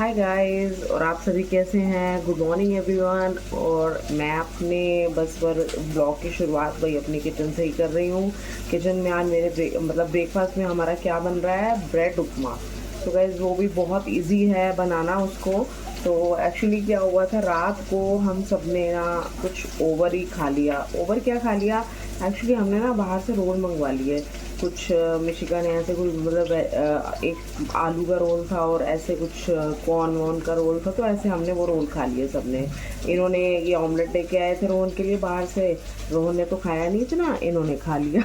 Hi guys, और आप सभी कैसे हैं। Good morning everyone. और मैं अपने बस पर ब्लॉग की शुरुआत वही अपनी किचन से ही कर रही हूँ। किचन में आज मेरे ब्रेकफास्ट में हमारा क्या बन रहा है, ब्रेड उपमा। तो गाइस वो भी बहुत इजी है बनाना उसको। तो एक्चुअली क्या हुआ था, रात को हम सब ने ना कुछ ओवर ही खा लिया। ओवर क्या खा लिया, एक्चुअली हमने ना बाहर से रोल मंगवा लिए कुछ। मिशिका ने ऐसे कुछ एक आलू का रोल था और ऐसे कुछ कॉर्न वॉर्न का रोल था। तो ऐसे हमने वो रोल खा लिए सबने। इन्होंने ये ऑमलेट लेके आए थे रोहन के लिए बाहर से। रोहन ने तो खाया नहीं इतना, इन्होंने खा लिया।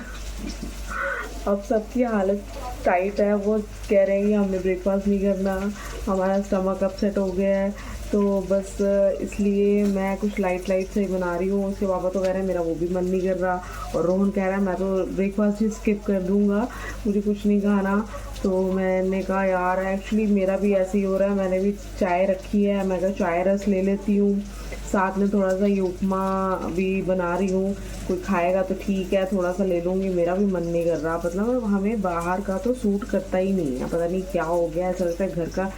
अब सबकी हालत टाइट है। वो कह रहे हैं कि हमने ब्रेकफास्ट नहीं करना, हमारा स्टमक अपसेट हो गया है। तो बस इसलिए मैं कुछ लाइट से ही बना रही हूँ। उसके पापा तो कह रहे हैं मेरा वो भी मन नहीं कर रहा, और रोहन कह रहा है मैं तो ब्रेकफास्ट ही स्किप कर दूँगा, मुझे कुछ नहीं खाना। तो मैंने कहा यार एक्चुअली मेरा भी ऐसे ही हो रहा है। मैंने भी चाय रखी है, मैं कहा चाय रस ले लेती हूँ, साथ में थोड़ा सा ये उपमा भी बना रही हूँ। कोई खाएगा तो ठीक है, थोड़ा सा ले लूँगी, मेरा भी मन नहीं कर रहा। मतलब हमें बाहर का तो सूट करता ही नहीं है, पता नहीं क्या हो गया। ऐसा लगता है घर का,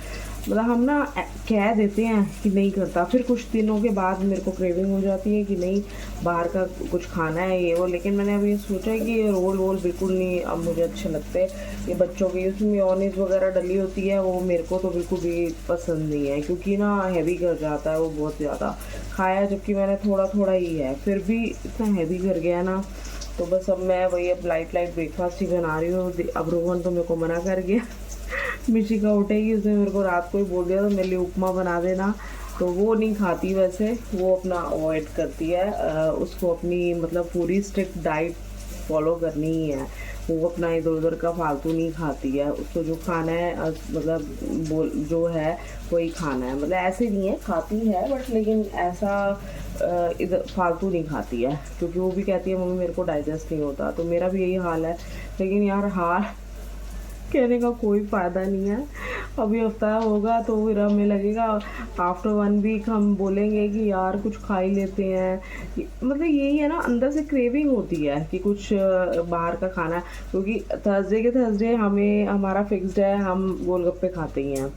मतलब हम ना कह देते हैं कि नहीं करता, फिर कुछ दिनों के बाद मेरे को क्रेविंग हो जाती है कि नहीं बाहर का कुछ खाना है ये वो। लेकिन मैंने अभी ये सोचा है कि ये रोल वोल बिल्कुल नहीं अब मुझे अच्छे लगते। ये बच्चों की उसमें मेयोनीज वगैरह डली होती है, वो मेरे को तो बिल्कुल भी पसंद नहीं है, क्योंकि ना हैवी कर जाता है वो बहुत ज़्यादा। खाया जबकि मैंने थोड़ा थोड़ा ही है, फिर भी इतना हैवी कर गया ना। तो बस अब मैं वही अब लाइट ब्रेकफास्ट ही बना रही हूँ। अब रोहन तो मेरे को मना कर गया। मिशिका उठेगी, उसने मेरे को रात को ही बोल दिया था मेरे लिए उपमा बना देना। तो वो नहीं खाती, वैसे वो अपना अवॉइड करती है। उसको अपनी मतलब पूरी स्ट्रिक्ट डाइट फॉलो करनी ही है। वो अपना इधर उधर का फालतू नहीं खाती है। उसको जो खाना है जो है वही खाना है। मतलब ऐसे नहीं है, खाती है बट लेकिन ऐसा इधर फालतू नहीं खाती है, क्योंकि वो भी कहती है मम्मी मेरे को डाइजेस्ट नहीं होता। तो मेरा भी यही हाल है। लेकिन यार हाल कहने का कोई फ़ायदा नहीं है। अभी हफ्ता होगा तो फिर हमें लगेगा, आफ्टर 1 वीक हम बोलेंगे कि यार कुछ खा ही लेते हैं। मतलब यही है ना, अंदर से क्रेविंग होती है कि कुछ बाहर का खाना। क्योंकि थर्सडे के थर्सडे हमें हमारा फिक्स्ड है, हम गोलगप्पे खाते ही हैं।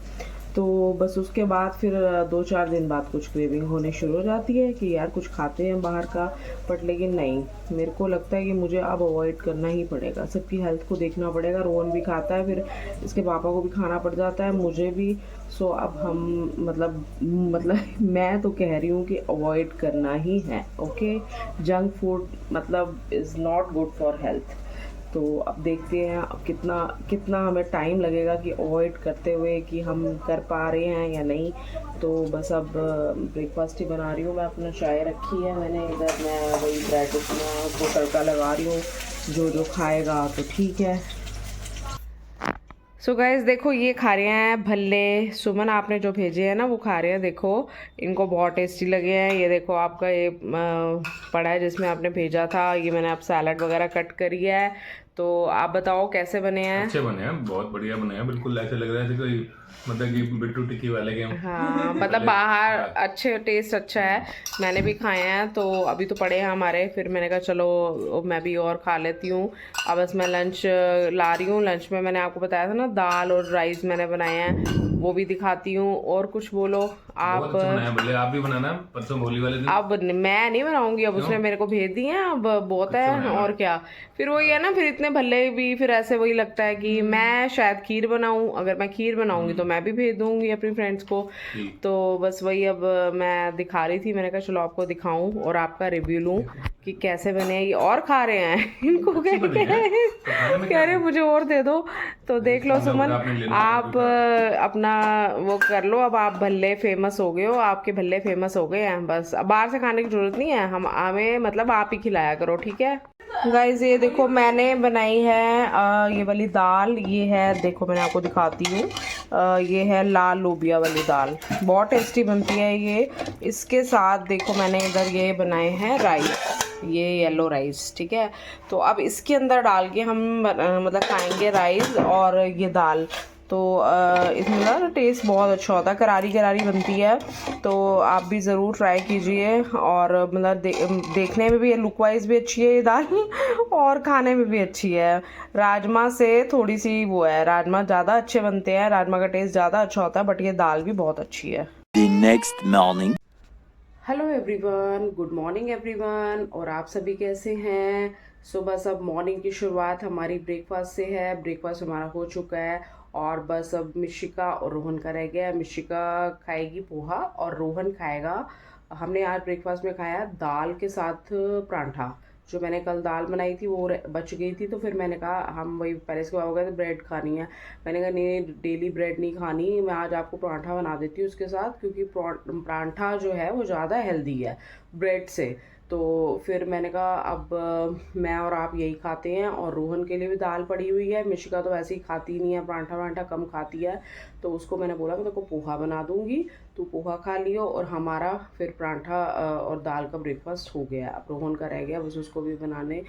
तो बस उसके बाद फिर 2-4 दिन बाद कुछ क्रेविंग होने शुरू हो जाती है कि यार कुछ खाते हैं बाहर का। बट लेकिन नहीं, मेरे को लगता है कि मुझे अब अवॉइड करना ही पड़ेगा। सबकी हेल्थ को देखना पड़ेगा। रोहन भी खाता है, फिर इसके पापा को भी खाना पड़ जाता है, मुझे भी। सो अब हम मतलब मैं तो कह रही हूँ कि अवॉइड करना ही है। ओके, जंक फूड मतलब is not good for health. तो अब देखते हैं अब कितना कितना हमें टाइम लगेगा कि अवॉइड करते हुए कि हम कर पा रहे हैं या नहीं। तो बस अब ब्रेकफास्ट ही बना रही हूँ मैं। अपना चाय रखी है मैंने इधर, मैं वही ब्रेड उपमा को तड़का लगा रही हूँ। जो खाएगा तो ठीक है। सो गाइस देखो, ये खा रहे हैं भल्ले। सुमन आपने जो भेजे हैं ना वो खा रहे हैं। देखो इनको बहुत टेस्टी लगे हैं। ये देखो आपका ये पड़ा है जिसमें आपने भेजा था, ये मैंने अब सैलड वगैरह कट करी है। तो आप बताओ कैसे बने हैं। अच्छे बने हैं, बहुत बढ़िया बने हैं। बिल्कुल ऐसे लग रहा है जैसे कोई मतलब कि बिट्टू टिक्की वाले के हाँ मतलब भले बाहर हाँ। अच्छे टेस्ट अच्छा है, मैंने भी खाए हैं। तो अभी तो पड़े हैं हमारे, फिर मैंने कहा चलो मैं भी और खा लेती हूँ। अब बस मैं लंच ला रही हूँ। लंच में मैंने आपको बताया था ना, दाल और राइस मैंने बनाए हैं, वो भी दिखाती हूँ। और कुछ बोलो आप। बहुत अच्छे बनाए हैं। भले आप भी बनाना परसों होली वाले दिन। अब मैं नहीं बनाऊंगी, अब क्यों? उसने मेरे को भेज दिए हैं, अब बहुत अच्छे है बनाना। और क्या। फिर वही है ना, फिर इतने भले भी फिर ऐसे वही लगता है कि मैं शायद खीर बनाऊं। अगर मैं खीर बनाऊंगी तो मैं भी भेज दूंगी अपनी फ्रेंड्स को। ठीक। तो बस वही अब मैं दिखा रही थी, मैंने कहा चलो आपको दिखाऊं और आपका रिव्यू लूं कि कैसे बने हैं। ये और खा रहे हैं। इनको अच्छे कहते बने हैं, हैं, तो खाने में कह क्या रहे है? मुझे और दे दो। तो देख लो इसका मतलब सुमन, आपने ले लिया, मैं भी आप खा। अपना वो कर लो। अब आप भल्ले फेमस हो गए हो, आपके भल्ले फेमस हो गए हैं। बस अब बाहर से खाने की जरूरत नहीं है, हम हमें मतलब आप ही खिलाया करो, ठीक है। गाइज ये देखो मैंने बनाई है ये वाली दाल। ये है देखो, मैंने आपको दिखाती हूँ। ये है लाल लोबिया वाली दाल, बहुत टेस्टी बनती है ये। इसके साथ देखो मैंने इधर ये बनाए हैं राइस, ये येलो राइस, ठीक है। तो अब इसके अंदर डाल के हम मतलब खाएंगे राइस और ये दाल। तो इसमें ना टेस्ट बहुत अच्छा होता है, करारी करारी बनती है। तो आप भी ज़रूर ट्राई कीजिए। और मतलब देखने में भी लुक वाइज भी अच्छी है ये दाल और खाने में भी अच्छी है। राजमा से थोड़ी सी वो है, राजमा ज़्यादा अच्छे बनते हैं, राजमा का टेस्ट ज़्यादा अच्छा होता है, बट ये दाल भी बहुत अच्छी है। The next morning. Hello everyone, good morning everyone. और आप सभी कैसे हैं? सुबह सब मॉर्निंग की शुरुआत हमारी ब्रेकफास्ट से है। ब्रेकफास्ट हमारा हो चुका है और बस अब मिशिका और रोहन का रह गया। मिशिका खाएगी पोहा और रोहन खाएगा, हमने आज ब्रेकफास्ट में खाया दाल के साथ परांठा। जो मैंने कल दाल बनाई थी वो बच गई थी, तो फिर मैंने कहा हम वही पहले से हो गया तो ब्रेड खानी है। मैंने कहा नहीं, डेली ब्रेड नहीं खानी, मैं आज आपको पराठा बना देती हूँ उसके साथ, क्योंकि पराठा जो है वो ज़्यादा हेल्दी है ब्रेड से। तो फिर मैंने कहा अब मैं और आप यही खाते हैं। और रोहन के लिए भी दाल पड़ी हुई है। मिशिका तो वैसे ही खाती नहीं है, पराठा वराठा कम खाती है, तो उसको मैंने बोला मैं तेरे को पोहा बना दूंगी, तू पोहा खा लियो। और हमारा फिर पराठा और दाल का ब्रेकफास्ट हो गया। अब रोहन का रह गया, बस उसको भी बनाने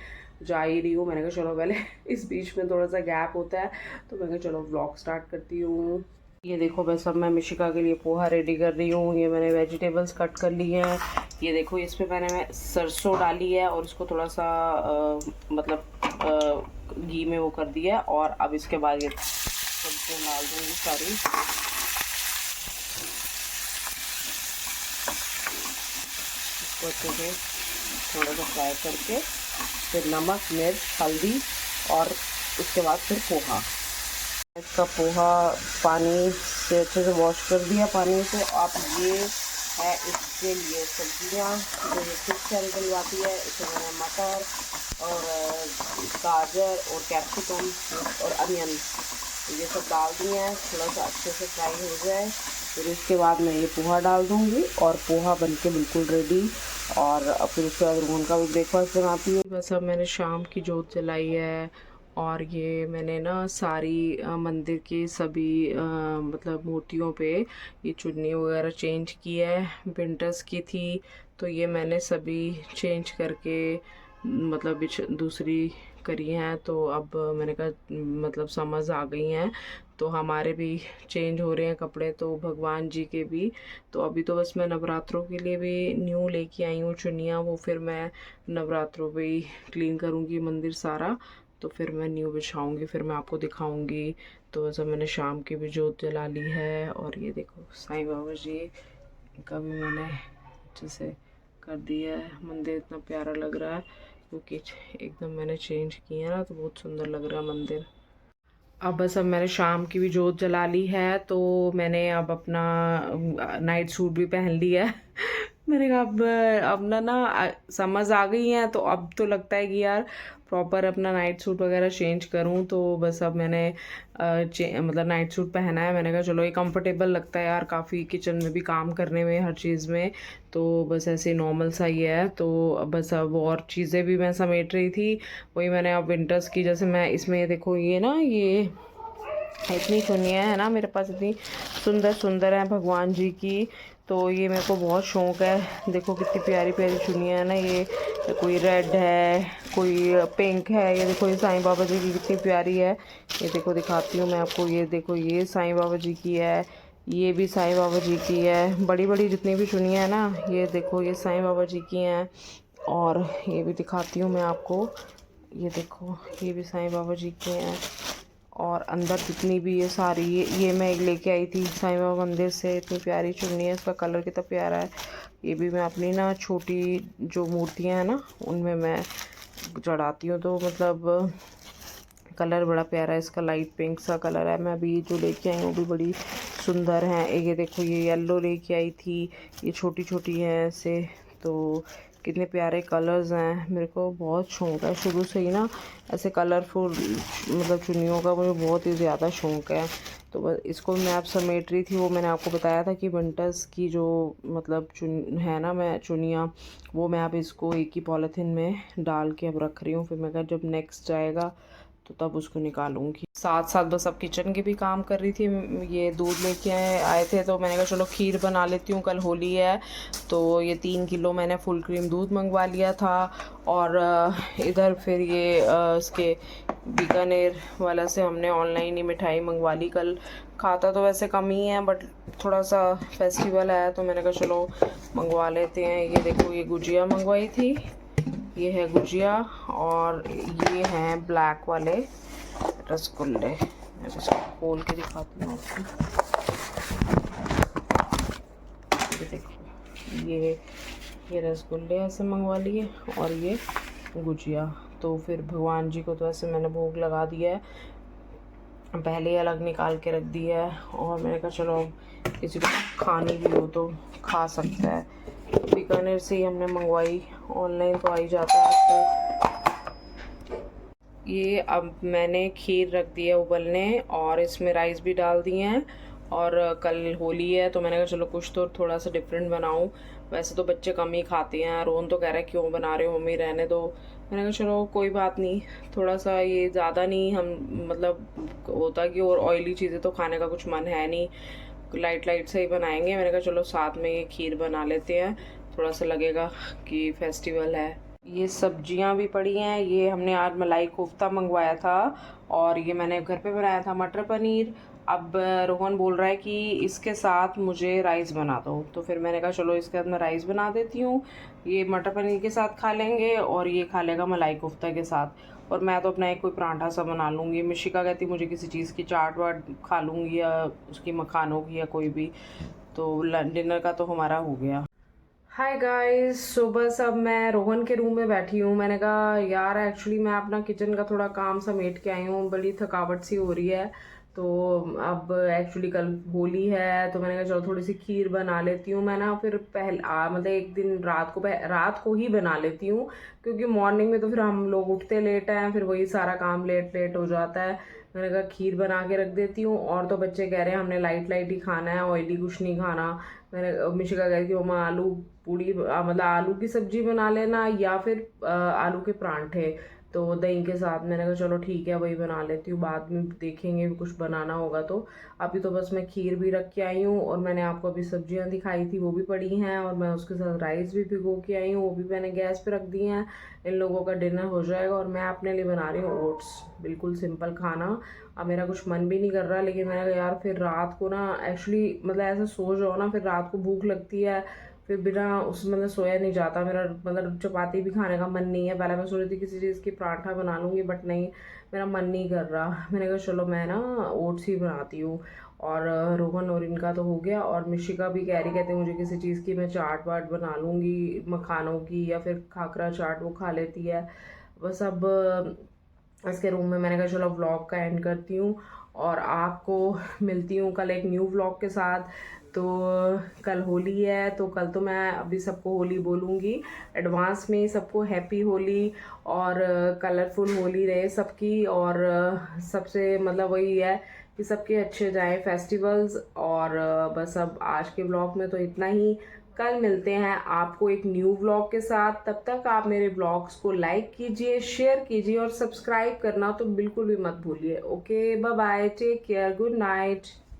जा ही रही हूँ। मैंने कहा चलो पहले इस बीच में थोड़ा सा गैप होता है, तो मैंने कहा चलो व्लॉग स्टार्ट करती हूँ। ये देखो बस अब मैं मिशिका के लिए पोहा रेडी कर रही हूँ। ये मैंने वेजिटेबल्स कट कर ली हैं। ये देखो इसमें मैं सरसों डाली है और इसको थोड़ा सा घी में वो कर दिया है। और अब इसके बाद ये सब्जियाँ डाल दूँगी सारी। इसको अच्छे से थोड़ा सा फ्राई करके फिर नमक, मिर्च, हल्दी और उसके बाद फिर पोहा। इसका पोहा पानी से अच्छे से वॉश कर दिया पानी से। आप ये है इसके लिए सब्जियाँ जो ठीक से निकलवाती है। इसमें मैंने मटर और गाजर और कैप्सिकम और अनियन ये सब डाल दिए हैं। थोड़ा सा अच्छे से फ्राई हो जाए, फिर उसके बाद मैं ये पोहा डाल दूँगी और पोहा बनके बिल्कुल रेडी। और फिर उसके बाद रोहन का भी ब्रेकफास्ट बनाती हूँ। बस अब मैंने शाम की जोत जलाई है। और ये मैंने ना सारी मंदिर की सभी मतलब मूर्तियों पे ये चुन्नी वगैरह चेंज की है। विंटर्स की थी तो ये मैंने सभी चेंज करके मतलब दूसरी करी हैं। तो अब मैंने कहा मतलब समझ आ गई हैं, तो हमारे भी चेंज हो रहे हैं कपड़े, तो भगवान जी के भी। तो अभी तो बस मैं नवरात्रों के लिए भी न्यू लेके आई हूँ चुन्नियाँ, वो फिर मैं नवरात्रों पे ही क्लीन करूँगी मंदिर सारा, तो फिर मैं न्यू बिछाऊँगी, फिर मैं आपको दिखाऊँगी। तो वैसे मैंने शाम की भी जोत जला ली है। और ये देखो साईं बाबा जी का भी मैंने अच्छे से कर दिया है। मंदिर इतना प्यारा लग रहा है क्योंकि एकदम मैंने चेंज किया ना, तो बहुत सुंदर लग रहा है मंदिर। अब बस अब मैंने शाम की भी जोत जला ली है, तो मैंने अब अपना नाइट सूट भी पहन लिया है मैंने कहा अब ना समझ आ गई है, तो अब तो लगता है कि यार प्रॉपर अपना नाइट सूट वगैरह चेंज करूं। तो बस अब मैंने मतलब नाइट सूट पहना है। मैंने कहा चलो ये कंफर्टेबल लगता है यार, काफ़ी किचन में भी काम करने में, हर चीज़ में। तो बस ऐसे नॉर्मल सा ही है। तो बस अब और चीज़ें भी मैं समेट रही थी, वही मैंने अब विंटर्स की, जैसे मैं इसमें देखो ये ना ये इतनी चुन्नियाँ हैं ना मेरे पास, इतनी सुंदर सुंदर हैं भगवान जी की। तो ये मेरे को बहुत शौक़ है। देखो कितनी प्यारी प्यारी चुन्नियाँ हैं ना, ये कोई रेड है, कोई पिंक है। ये देखो ये साईं बाबा जी की कितनी प्यारी है। ये देखो दिखाती हूँ मैं आपको। ये देखो ये साईं बाबा जी की है, ये भी साईं बाबा जी की है। बड़ी बड़ी जितनी भी चुन्नियाँ हैं ना, ये देखो ये साईं बाबा जी की हैं। और ये भी दिखाती हूँ मैं आपको। ये देखो ये भी साईं बाबा जी की हैं। और अंदर जितनी भी ये सारी ये मैं एक लेके आई थी साईं बाबा मंदिर से। इतनी प्यारी चुन्नी है, इसका कलर कितना प्यारा है। ये भी मैं अपनी ना छोटी जो मूर्तियाँ हैं ना उनमें मैं चढ़ाती हूँ, तो मतलब कलर बड़ा प्यारा है इसका, लाइट पिंक सा कलर है। मैं अभी जो लेके आई हूँ वो भी बड़ी सुंदर हैं। ये देखो ये येलो लेके आई थी, ये छोटी छोटी हैं ऐसे। तो कितने प्यारे कलर्स हैं। मेरे को बहुत शौक़ है शुरू से ही ना ऐसे कलरफुल मतलब चुन्नियों का, मुझे बहुत ही ज़्यादा शौक़ है। तो बस इसको मैं आप समेट रही थी। वो मैंने आपको बताया था कि विंटर्स की जो मतलब है ना मैं चुन्नियाँ, वो मैं अब इसको एक ही पॉलीथीन में डाल के अब रख रही हूँ। फिर मैं कहा जब नेक्स्ट जाएगा तो तब उसको निकालूंगी। साथ साथ बस अब किचन की भी काम कर रही थी। ये दूध लेके आए थे तो मैंने कहा चलो खीर बना लेती हूँ, कल होली है। तो ये 3 किलो मैंने फुल क्रीम दूध मंगवा लिया था। और इधर फिर ये इसके बीकानेर वाला से हमने ऑनलाइन ही मिठाई मंगवा ली। कल खाता तो वैसे कम ही है, बट थोड़ा सा फेस्टिवल है तो मैंने कहा चलो मंगवा लेते हैं। ये देखो, ये गुजिया मंगवाई थी, ये है गुजिया, और ये हैं ब्लैक वाले रसगुल्ले। मैं इसको खोल के दिखाती हूँ आपको। ये देखो, ये रसगुल्ले ऐसे मंगवा लिए और ये गुजिया। तो फिर भगवान जी को तो ऐसे मैंने भोग लगा दिया है, पहले ही अलग निकाल के रख दिया है। और मैंने कहा चलो किसी को खानी भी हो तो खा सकता है। बीकानेर से ही हमने मंगवाई, ऑनलाइन तो आ ही जाता है आजकल। ये अब मैंने खीर रख दी है उबलने और इसमें राइस भी डाल दिए हैं। और कल होली है तो मैंने कहा चलो कुछ तो थोड़ा सा डिफरेंट बनाऊं। वैसे तो बच्चे कम ही खाते हैं, रोहन तो कह रहा है क्यों बना रहे हो मम्मी, रहने दो। मैंने कहा चलो कोई बात नहीं, थोड़ा सा ये ज़्यादा नहीं, हम मतलब होता कि और ऑयली चीज़ें तो खाने का कुछ मन है नहीं, लाइट लाइट से ही बनाएंगे। मैंने कहा चलो साथ में ये खीर बना लेते हैं, थोड़ा सा लगेगा कि फेस्टिवल है। ये सब्जियां भी पड़ी हैं। ये हमने आज मलाई कोफ्ता मंगवाया था और ये मैंने घर पे बनाया था मटर पनीर। अब रोहन बोल रहा है कि इसके साथ मुझे राइस बना दो, तो फिर मैंने कहा चलो इसके साथ मैं राइस बना देती हूँ। ये मटर पनीर के साथ खा लेंगे और ये खा लेगा मलाई कोफ्ता के साथ। और मैं तो अपना एक कोई पराठा सा बना लूँगी। मिशिका कहती मुझे किसी चीज़ की चाट वाट खा लूँगी, या उसकी मखानों की, या कोई भी। तो डिनर का तो हमारा हो गया। हाय गाइस, सो बस अब मैं रोहन के रूम में बैठी हूँ। मैंने कहा यार एक्चुअली मैं अपना किचन का थोड़ा काम समेट के आई हूँ, बड़ी थकावट सी हो रही है। तो अब एक्चुअली कल होली है तो मैंने कहा चलो थोड़ी सी खीर बना लेती हूँ। मैं ना फिर मतलब एक दिन रात को ही बना लेती हूँ, क्योंकि मॉर्निंग में तो फिर हम लोग उठते लेट हैं, फिर वही सारा काम लेट लेट हो जाता है। मैंने कहा खीर बना के रख देती हूँ। और तो बच्चे कह रहे हैं हमने लाइट लाइट ही खाना है, ऑयली कुछ नहीं खाना। मैंने मिशिका कह रही थी मम्मा आलू पूड़ी मतलब आलू की सब्जी बना लेना, या फिर आलू के परांठे तो दही के साथ। मैंने कहा चलो ठीक है वही बना लेती हूँ, बाद में देखेंगे कुछ बनाना होगा तो। अभी तो बस मैं खीर भी रख के आई हूँ, और मैंने आपको अभी सब्जियाँ दिखाई थी वो भी पड़ी हैं, और मैं उसके साथ राइस भी भिगो के आई हूँ, वो भी मैंने गैस पे रख दी हैं। इन लोगों का डिनर हो जाएगा। और मैं अपने लिए बना रही हूँ ओट्स, बिल्कुल सिंपल खाना। अब मेरा कुछ मन भी नहीं कर रहा, लेकिन मैंने कहा यार फिर रात को ना एक्चुअली मतलब ऐसा सो जाओ ना, फिर रात को भूख लगती है, फिर बिना उस मतलब सोया नहीं जाता मेरा। मतलब चपाती भी खाने का मन नहीं है। पहले मैं सोच रही थी किसी चीज़ की पराठा बना लूँगी, बट नहीं, मेरा मन नहीं कर रहा। मैंने कहा चलो मैं ना ओट्स ही बनाती हूँ। और रोहन और इनका तो हो गया, और मिशिका भी कहती मुझे किसी चीज़ की मैं चाट वाट बना लूँगी, मखानों की या फिर खाकरा चाट, वो खा लेती है। बस अब इसके रूम में मैंने कहा चलो व्लॉग का एंड करती हूँ, और आपको मिलती हूँ कल एक न्यू व्लॉग के साथ। तो कल होली है, तो कल तो मैं अभी सबको होली बोलूँगी एडवांस में, सबको हैप्पी होली, और कलरफुल होली रहे सबकी। और सबसे मतलब वही है कि सबके अच्छे जाए फेस्टिवल्स। और बस अब आज के व्लॉग में तो इतना ही। कल मिलते हैं आपको एक न्यू व्लॉग के साथ। तब तक आप मेरे व्लॉग्स को लाइक कीजिए, शेयर कीजिए, और सब्सक्राइब करना तो बिल्कुल भी मत भूलिए। Okay, bye bye, take care, good night.